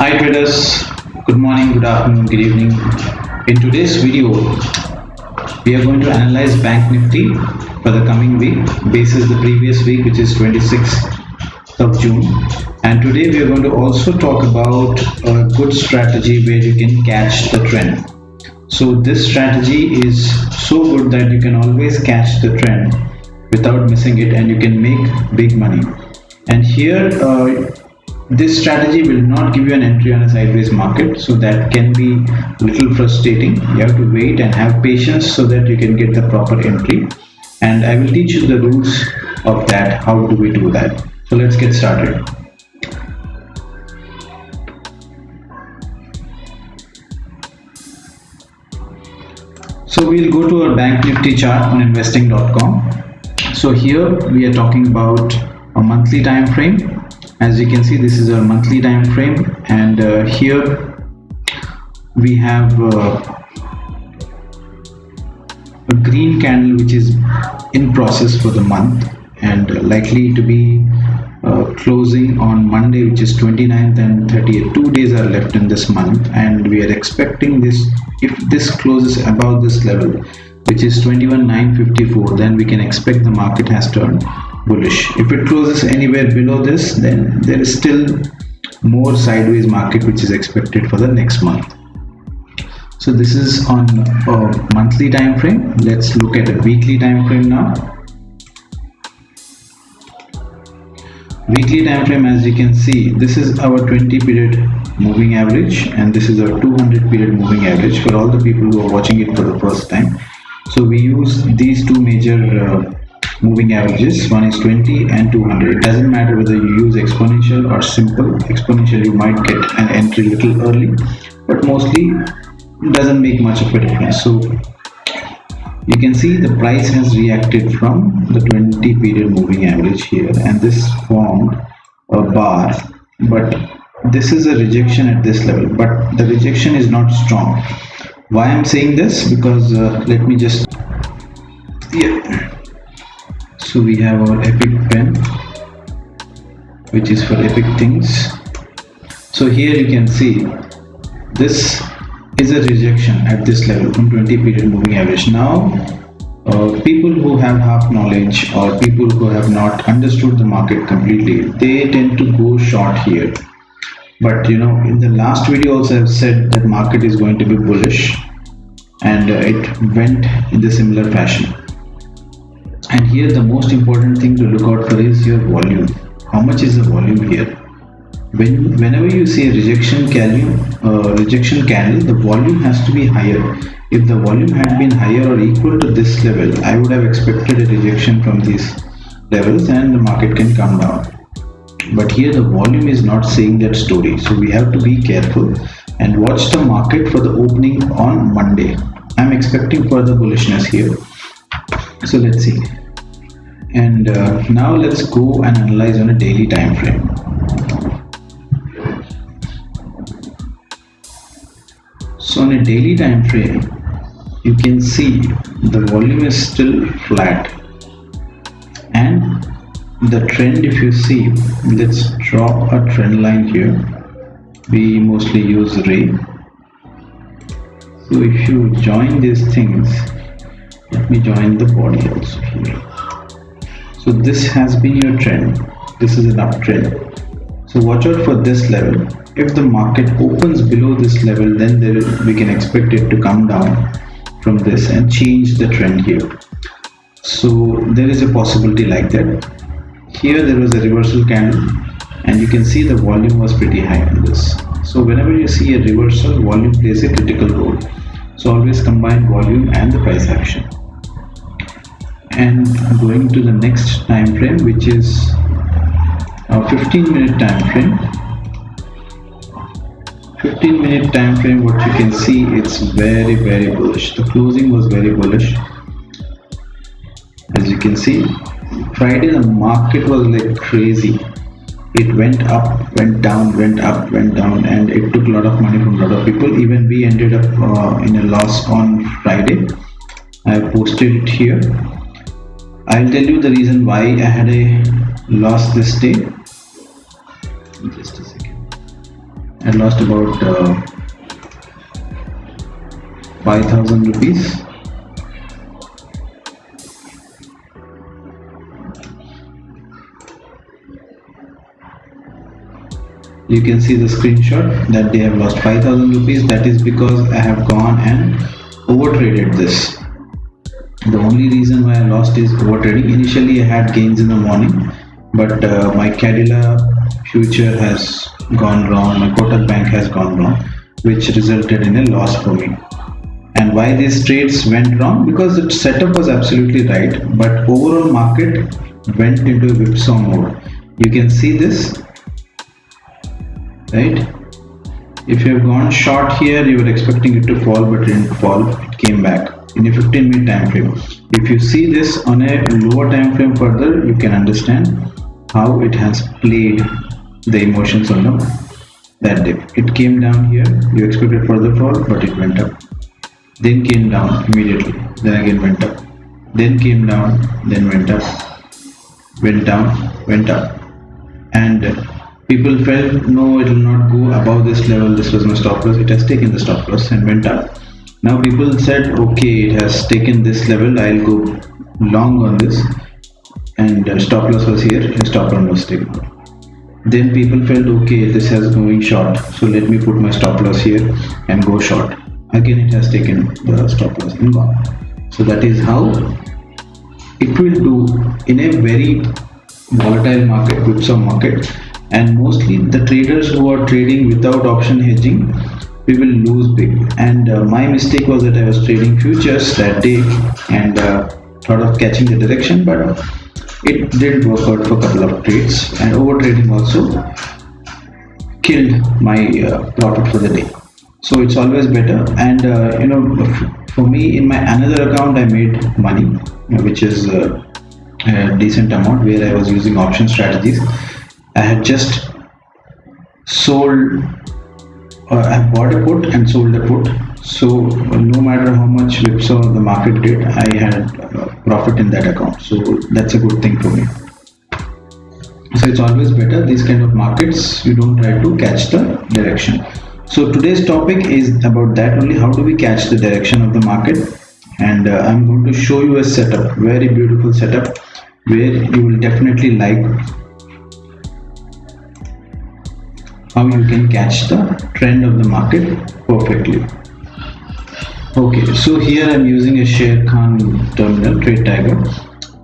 Hi traders, good morning, good afternoon, good evening. In today's video, we are going to analyze Bank Nifty for the coming week basis the previous week, which is 26th of June. And today we are going to also talk about a good strategy where you can catch the trend. So this strategy is so good that you can always catch the trend without missing it, and you can make big money. And here this strategy will not give you an entry on a sideways market, so that can be a little frustrating. You have to wait and have patience so that you can get the proper entry, and I will teach you the rules of that. How do we do that? So let's get started. So we'll go to our Bank Nifty chart on investing.com. So here we are talking about a monthly time frame. As you can see, this is a monthly time frame, and here we have a green candle which is in process for the month and likely to be closing on Monday, which is 29th and 30th. 2 days are left in this month, and we are expecting this. If this closes above this level, which is 21,954, then we can expect the market has turned bullish. If it closes anywhere below this, then there is still more sideways market which is expected for the next month. So this is on a monthly time frame. Let's look at a weekly time frame now. Weekly time frame, as you can see, this is our 20 period moving average, and this is our 200 period moving average for all the people who are watching it for the first time. So we use these two major moving averages. One is 20 and 200. It doesn't matter whether you use exponential or simple. Exponential, you might get an entry a little early, but mostly it doesn't make much of a difference. So you can see the price has reacted from the 20 period moving average here, and this formed a bar, but this is a rejection at this level, but the rejection is not strong. Why I'm saying this? Because let me just, so we have our epic pen, which is for epic things. So here you can see this is a rejection at this level from 20 period moving average. Now people who have half knowledge or people who have not understood the market completely, they tend to go short here. But in the last video also I've said that market is going to be bullish, and it went in the similar fashion. And here the most important thing to look out for is your volume. How much is the volume here? Whenever you see a rejection candle, the volume has to be higher. If the volume had been higher or equal to this level, I would have expected a rejection from these levels and the market can come down. But here the volume is not saying that story, so we have to be careful and watch the market for the opening on Monday. I'm expecting further bullishness here, so let's see. And now let's go and analyze on a daily time frame. So on a daily time frame, you can see the volume is still flat, and the trend, if you see, let's draw a trend line here. We mostly use Ray. So if you join these things, let me join the body also here. So this has been your trend. This is an uptrend. So watch out for this level. If the market opens below this level, then we can expect it to come down from this and change the trend here. So there is a possibility like that. Here there was a reversal candle, and you can see the volume was pretty high on this. So whenever you see a reversal, volume plays a critical role. So always combine volume and the price action. And going to the next time frame, which is a 15-minute time frame. 15-minute time frame, what you can see, it's very bullish. The closing was very bullish. As you can see, Friday the market was like crazy. It went up, went down, went up, went down, and it took a lot of money from a lot of people. Even we ended up in a loss on Friday. I posted it here. I'll tell you the reason why I had a loss this day. Just a second. I lost about 5,000 rupees. You can see the screenshot that they have lost 5,000 rupees. That is because I have gone and overtraded this. The only reason why I lost is overtrading. Initially I had gains in the morning, but my Cadila future has gone wrong, my Kotak Bank has gone wrong, which resulted in a loss for me. And why these trades went wrong? Because the setup was absolutely right, but overall market went into a whipsaw mode. You can see this, right? If you have gone short here, you were expecting it to fall, but it didn't fall. It came back in a 15-minute time frame. If you see this on a lower time frame further, you can understand how it has played the emotions on that dip. It came down here. You expected further fall, but it went up. Then came down immediately. Then again went up. Then came down. Then went up. Went down. Went up. And people felt, no, it will not go above this level. This was my stop loss. It has taken the stop loss and went up. Now people said, okay, it has taken this level, I'll go long on this, and stop loss was here, and stop loss was taken. Then people felt, okay, this has going short, so let me put my stop loss here and go short. Again it has taken the stop loss and gone. So that is how it will do in a very volatile market, whipsaw market, and mostly the traders who are trading without option hedging, we will lose big. And my mistake was that I was trading futures that day and thought of catching the direction, but it did work out for a couple of trades, and over trading also killed my profit for the day. So it's always better. And for me, in my another account I made money, which is a decent amount, where I was using option strategies. I had just sold, I bought a put and sold a put, so no matter how much whipsaw the market did, I had profit in that account. So that's a good thing for me. So it's always better, these kind of markets, you don't try to catch the direction. So today's topic is about that only, how do we catch the direction of the market. And I'm going to show you a setup, very beautiful setup, where you will definitely like how you can catch the trend of the market perfectly. Okay, so here I'm using a Sharekhan terminal, Trade Tiger.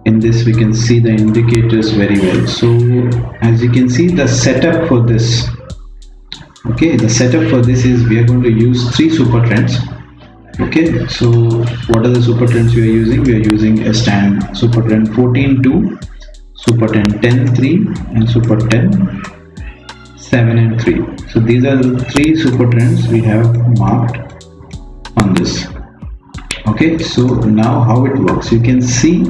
In this we can see the indicators very well. So as you can see, the setup for this, okay, the setup for this is we are going to use 3 super trends. Okay, so what are the super trends we are using? We are using a stand super trend 14-2, super trend 10-3, and super trend 7 and 3. So these are the 3 super trends we have marked on this. Okay, so now how it works, you can see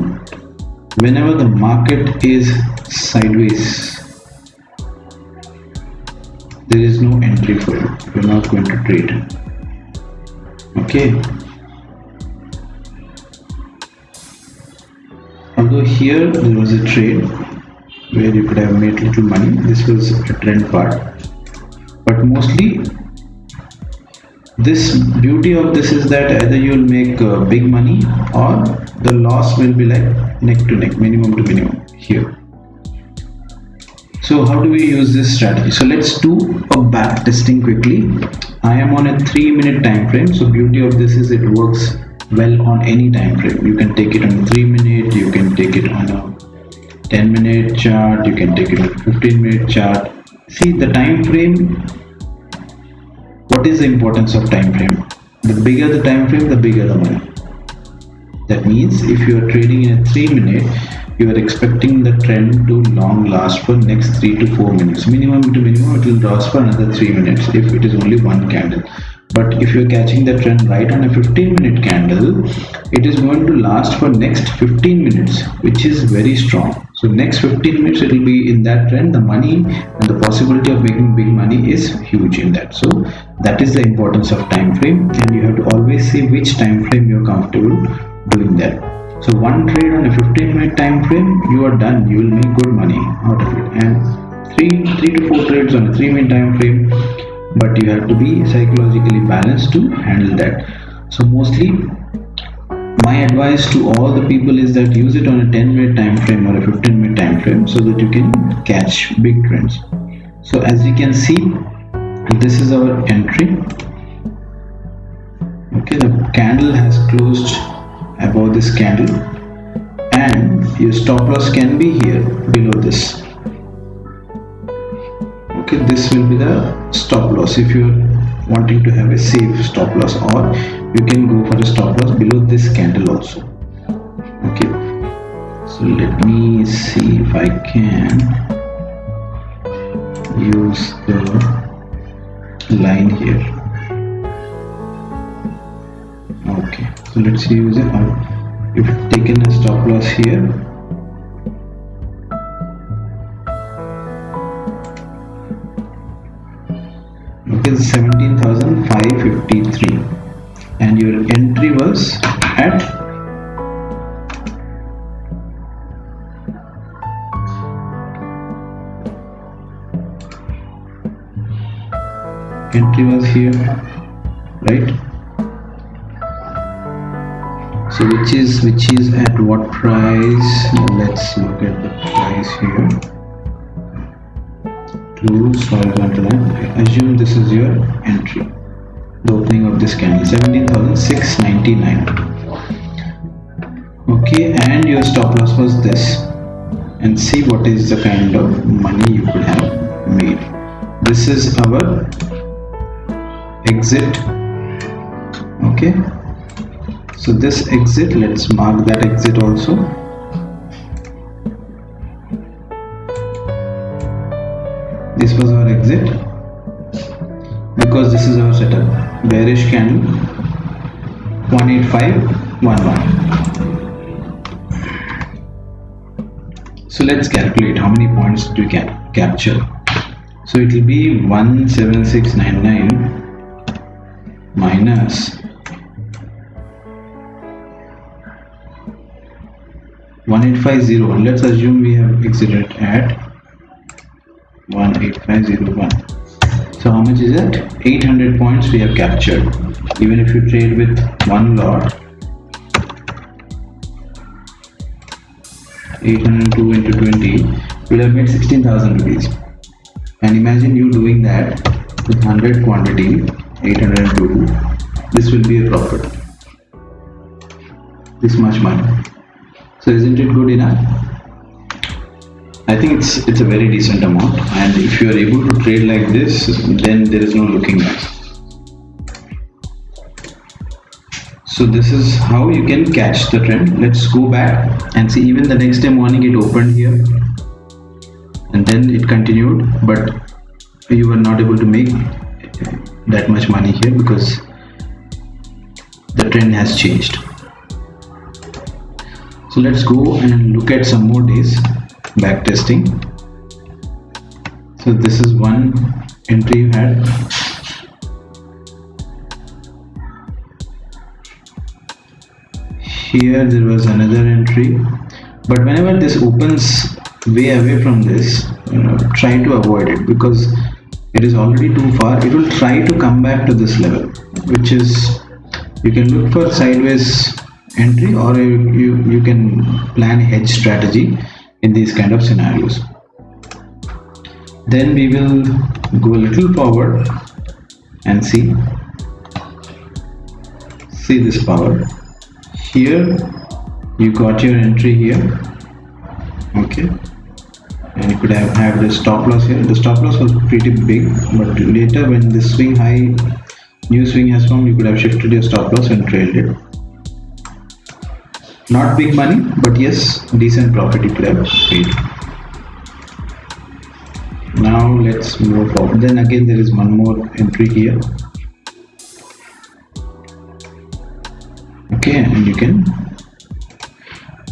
whenever the market is sideways, there is no entry for you. You're not going to trade. Okay, although here there was a trade where you could have made little money, this was a trend part, but mostly this beauty of this is that either you will make big money or the loss will be like neck to neck, minimum to minimum here. So how do we use this strategy? So let's do a back testing quickly. I am on a 3-minute time frame. So beauty of this is it works well on any time frame. You can take it on a 3-minute, you can take it on a 10-minute chart, you can take it on a 15-minute chart. See the time frame. What is the importance of time frame? The bigger the time frame, the bigger the money. That means if you are trading in a 3-minute, you are expecting the trend to long last for next 3 to 4 minutes. Minimum to minimum, it will last for another 3 minutes if it is only one candle. But if you are catching the trend right on a 15-minute candle, it is going to last for next 15 minutes, which is very strong. So next 15 minutes it will be in that trend. The money and the possibility of making big money is huge in that. So that is the importance of time frame, and you have to always see which time frame you are comfortable doing that. So one trade on a 15-minute time frame, you are done. You will make good money out of it. And 3 to 4 trades on a 3-minute time frame, but you have to be psychologically balanced to handle that. So mostly my advice to all the people is that use it on a 10-minute time frame or a 15-minute time frame so that you can catch big trends. So as you can see, this is our entry. Okay, the candle has closed above this candle, and your stop loss can be here below this. Okay, this will be the stop loss if you're wanting to have a safe stop loss, or you can go for a stop loss below this candle also. Okay, so let me see if I can use the line here. Okay, so let's use it. If taken a stop loss here, okay, 17,553, and your entry was at here, right? So which is at what price? Let's look at the price here. Close horizontal line. Assume this is your entry, the opening of this candle, 17,699. Okay, and your stop loss was this, and see what is the kind of money you could have made. This is our exit. Okay, so this exit, let's mark that exit also. This was our exit, because this is our setup. Bearish candle, 18511. So let's calculate how many points do we can capture. So it will be 17699 minus 1850. Let's assume we have exited at 18501. So how much is that? 800 points we have captured. Even if you trade with one lot, 802 into 20, you will have made 16,000 rupees. And imagine you doing that with 100 quantity, 802. This will be a profit. This much money. So isn't it good enough? I think it's a very decent amount, and if you are able to trade like this, then there is no looking back. So this is how you can catch the trend. Let's go back and see. Even the next day morning it opened here, and then it continued, but you were not able to make that much money here because the trend has changed. So let's go and look at some more days back testing. So this is one entry you had. Here there was another entry, but whenever this opens way away from this, try to avoid it, because it is already too far. It will try to come back to this level, which is, you can look for sideways entry, or you can plan a hedge strategy in these kind of scenarios. Then we will go a little forward and see this power. Here you got your entry here, okay, and you could have had the stop loss here. The stop loss was pretty big, but later when the swing high, new swing has formed, you could have shifted your stop loss and trailed it. Not big money, but yes, decent profit you could have paid. Now let's move forward. Then again there is one more entry here. Okay, and you can.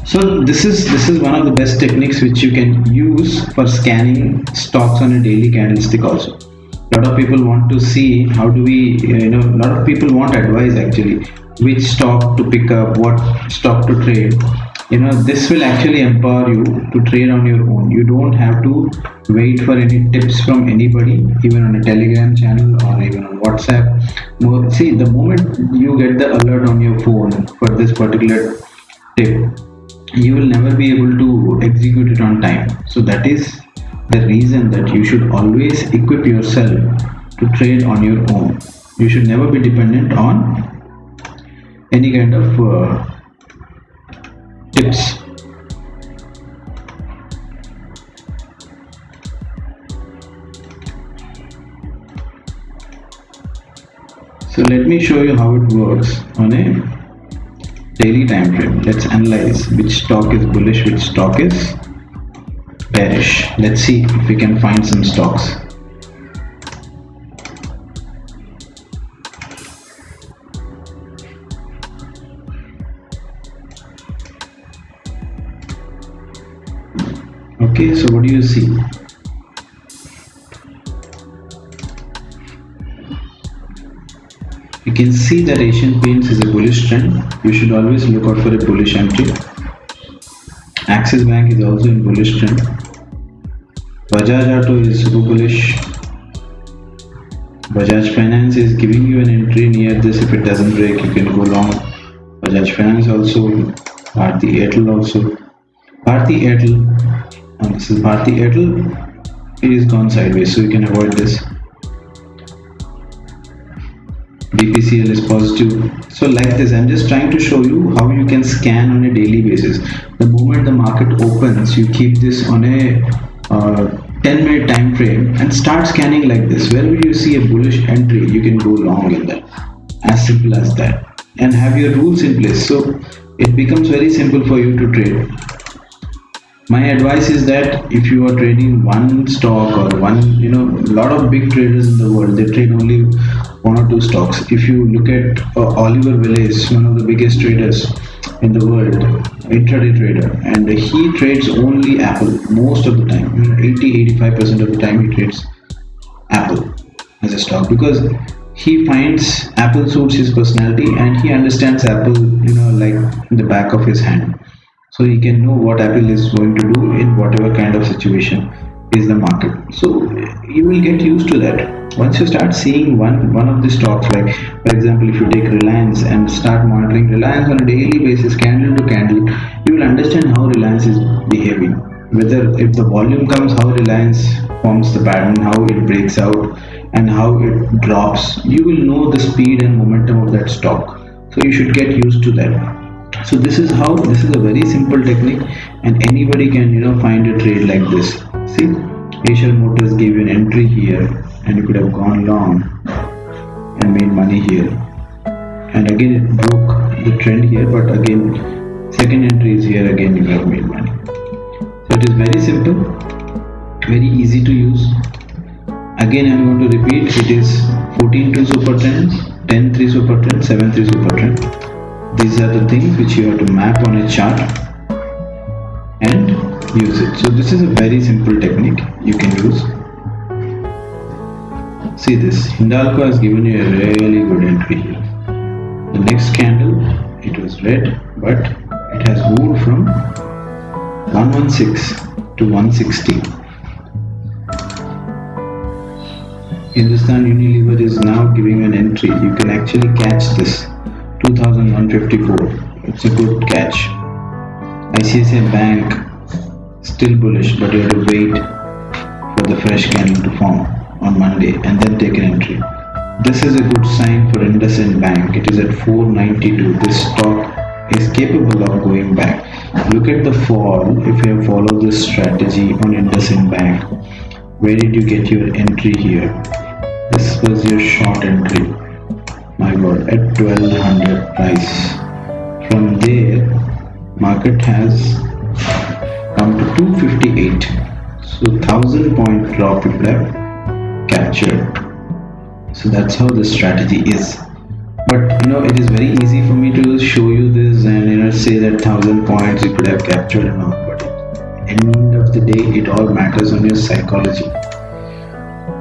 So this is one of the best techniques which you can use for scanning stocks on a daily candlestick also. A lot of people want to see how do we, a lot of people want advice actually, which stock to pick up, what stock to trade. this will actually empower you to trade on your own. You don't have to wait for any tips from anybody, even on a Telegram channel or even on WhatsApp. See, the moment you get the alert on your phone for this particular tip, you will never be able to execute it on time. So that is the reason that you should always equip yourself to trade on your own. You should never be dependent on any kind of tips. So let me show you how it works on a daily time frame. Let's analyze which stock is bullish, which stock is bearish. Let's see if we can find some stocks. Okay, so what do you see? You can see that Asian Paints is a bullish trend. You should always look out for a bullish entry. Axis Bank is also in bullish trend. Bajaj Auto is super bullish. Bajaj Finance is giving you an entry near this. If it doesn't break, you can go long. Bajaj Finance also. Bharti Airtel also. Bharti Airtel, this is Bharti Airtel. It is gone sideways, so you can avoid this. BPCL is positive. So like this, I'm just trying to show you how you can scan on a daily basis. The moment the market opens, you keep this on a 10-minute time frame and start scanning like this. Wherever you see a bullish entry, you can go long in that. As simple as that. And have your rules in place, so it becomes very simple for you to trade. My advice is that if you are trading one stock or one, a lot of big traders in the world, they trade only one or two stocks. If you look at Oliver Velez, one of the biggest traders in the world, intraday trader, and he trades only Apple most of the time. 80-85% of the time he trades Apple as a stock, because he finds Apple suits his personality and he understands Apple, like in the back of his hand. So he can know what Apple is going to do in whatever kind of situation is the market. So you will get used to that. Once you start seeing one of the stocks, like for example, if you take Reliance and start monitoring Reliance on a daily basis, candle to candle, you will understand how Reliance is behaving. Whether if the volume comes, how Reliance forms the pattern, how it breaks out, and how it drops. You will know the speed and momentum of that stock. So you should get used to that. So this is a very simple technique, and anybody can find a trade like this. See, Eicher Motors gave you an entry here, and you could have gone long and made money here. And again it broke the trend here, but again second entry is here, again you have made money. So it is very simple, very easy to use. Again I'm going to repeat, it is 14-2 super trends, 10-3 super trend, 7-3 super trend. These are the things which you have to map on a chart and use it. So this is a very simple technique you can use. See this, Hindalco has given you a really good entry here. The next candle, it was red, but it has moved from 116 to 160. Hindustan Unilever is now giving an entry. You can actually catch this. 2154. It's a good catch. ICICI Bank still bullish, but you have to wait for the fresh candle to form on Monday and then take an entry. This is a good sign for IndusInd Bank. It is at 492. This stock is capable of going back. Look at the fall. If you have followed this strategy on IndusInd Bank, where did you get your entry here? This was your short entry. My god, at 1200 price. From there, market has come to 258. So 1000 point drop you could have captured. So that's how the strategy is. But it is very easy for me to show you this and say that 1000 points you could have captured and all. But at the end of the day, it all matters on your psychology.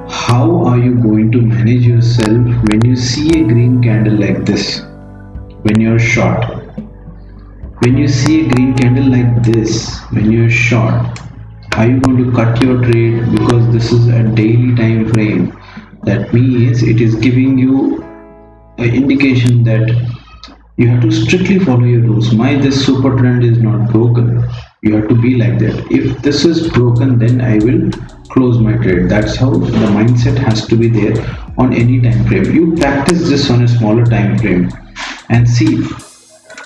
How are you going to manage yourself when you see a green candle like this, when you're short? When you see a green candle like this, when you're short, are you going to cut your trade because this is a daily time frame? That means it is giving you an indication that you have to strictly follow your rules. My this super trend is not broken. You have to be like that. If this is broken, then I will close my trade. That's how the mindset has to be there on any time frame. You practice this on a smaller time frame and see,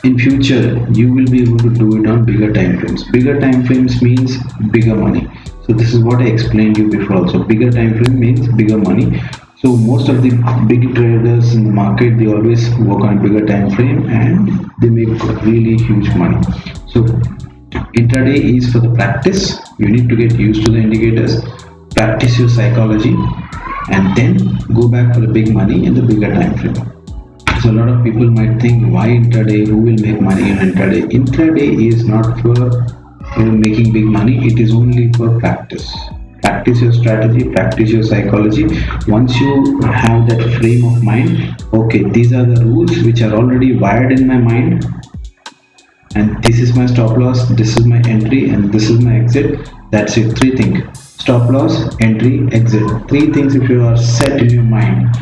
in future you will be able to do it on bigger time frames. Bigger time frames means bigger money. So this is what I explained you before also. Bigger time frame means bigger money. So most of the big traders in the market, they always work on bigger time frame and they make really huge money. So intraday is for the practice. You need to get used to the indicators, practice your psychology, and then go back for the big money in the bigger time frame. So a lot of people might think, why intraday? Who will make money in intraday? Intraday is not for making big money. It is only for practice. Practice your strategy, practice your psychology. Once you have that frame of mind, okay, these are the rules which are already wired in my mind, and this is my stop loss, this is my entry, and this is my exit. That's it. Three things: stop loss, entry, exit. Three things. If you are set in your mind,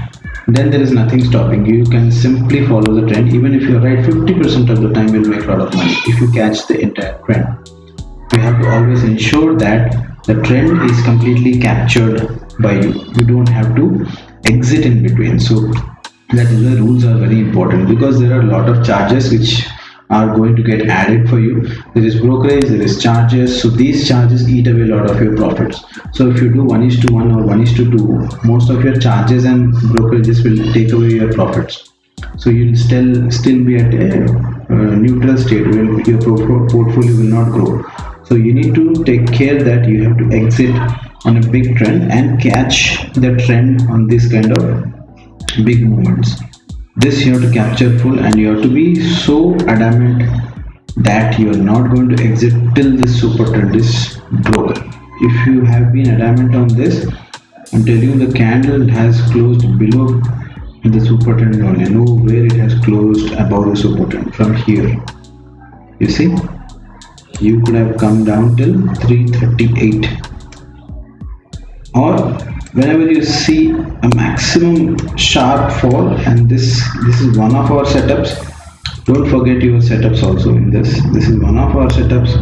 then there is nothing stopping you. You can simply follow the trend. Even if you're right 50% of the time, you'll make a lot of money if you catch the entire trend. You have to always ensure that the trend is completely captured by you. You don't have to exit in between. So that is why rules are very important, because there are a lot of charges which are going to get added for you. There is brokerage, there is charges. So these charges eat away a lot of your profits. So if you do 1:1 or 1:2, most of your charges and brokerages will take away your profits. So you'll still be at a neutral state where your portfolio will not grow. So you need to take care that you have to exit on a big trend and catch the trend on this kind of big movements. This you have to capture full, and you have to be so adamant that you are not going to exit till this super trend is broken. If you have been adamant on this, I'm telling you, the candle has closed below the super trend only. I know where it has closed above the super trend. From here, you see, you could have come down till 338, or whenever you see a maximum sharp fall, and this is one of our setups. Don't forget your setups also in this. This is one of our setups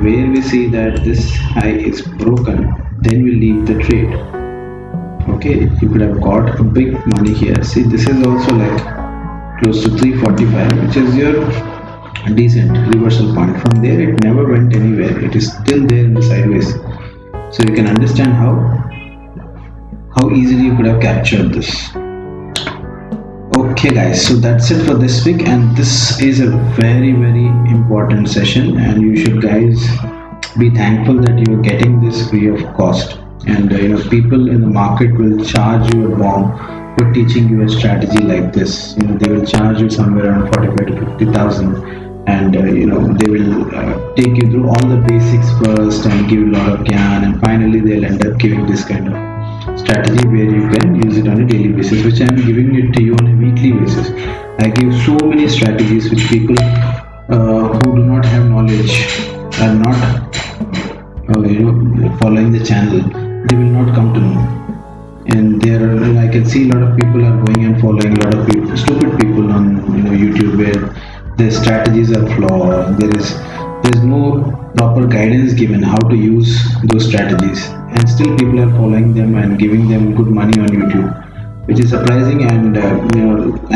where we see that this high is broken, then we leave the trade. Okay, you could have got a big money here. See, this is also like close to 345, which is your decent reversal point. From there it never went anywhere. It is still there in the sideways. So you can understand how easily you could have captured this. Okay guys, so that's it for this week, and this is a very important session, and you should guys be thankful that you are getting this free of cost. And people in the market will charge you a bomb for teaching you a strategy like this. They will charge you somewhere around 45 to 50,000, and they will take you through all the basics first and give you a lot of gyan, and finally they'll end up giving this kind of strategy where you can use it on a daily basis, which I am giving it to you on a weekly basis. I give so many strategies which people who do not have knowledge, are not following the channel, they will not come to know. And I can see a lot of people are going and following a lot of people, stupid people on YouTube, where their strategies are flawed. There's no proper guidance given how to use those strategies, and still people are following them and giving them good money on YouTube, which is surprising. And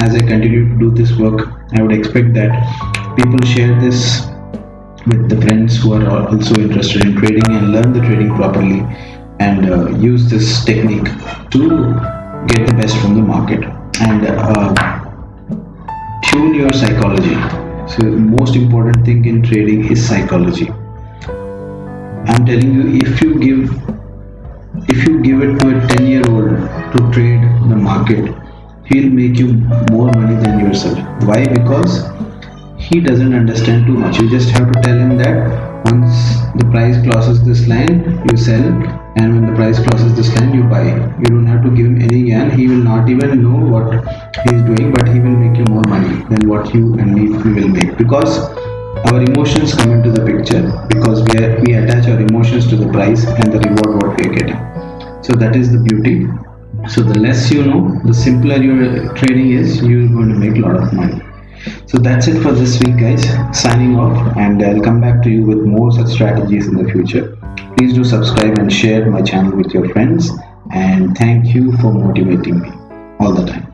as I continue to do this work, I would expect that people share this with the friends who are also interested in trading and learn the trading properly, and use this technique to get the best from the market, and tune your psychology. So the most important thing in trading is psychology. I'm telling you, if you give it to a 10-year-old to trade the market, he'll make you more money than yourself. Why? Because he doesn't understand too much. You just have to tell him that once the price crosses this line, you sell, and when the price crosses this line, you buy. You don't have to give him any gyan. He will not even know what he is doing, but he will make you more money than what you and me will make, because our emotions come into the picture because we attach our emotions to the price and the reward what we are getting. So that is the beauty. So the less you know, the simpler your trading is, you're going to make a lot of money. So that's it for this week, guys. Signing off, and I'll come back to you with more such strategies in the future. Please do subscribe and share my channel with your friends, and thank you for motivating me all the time.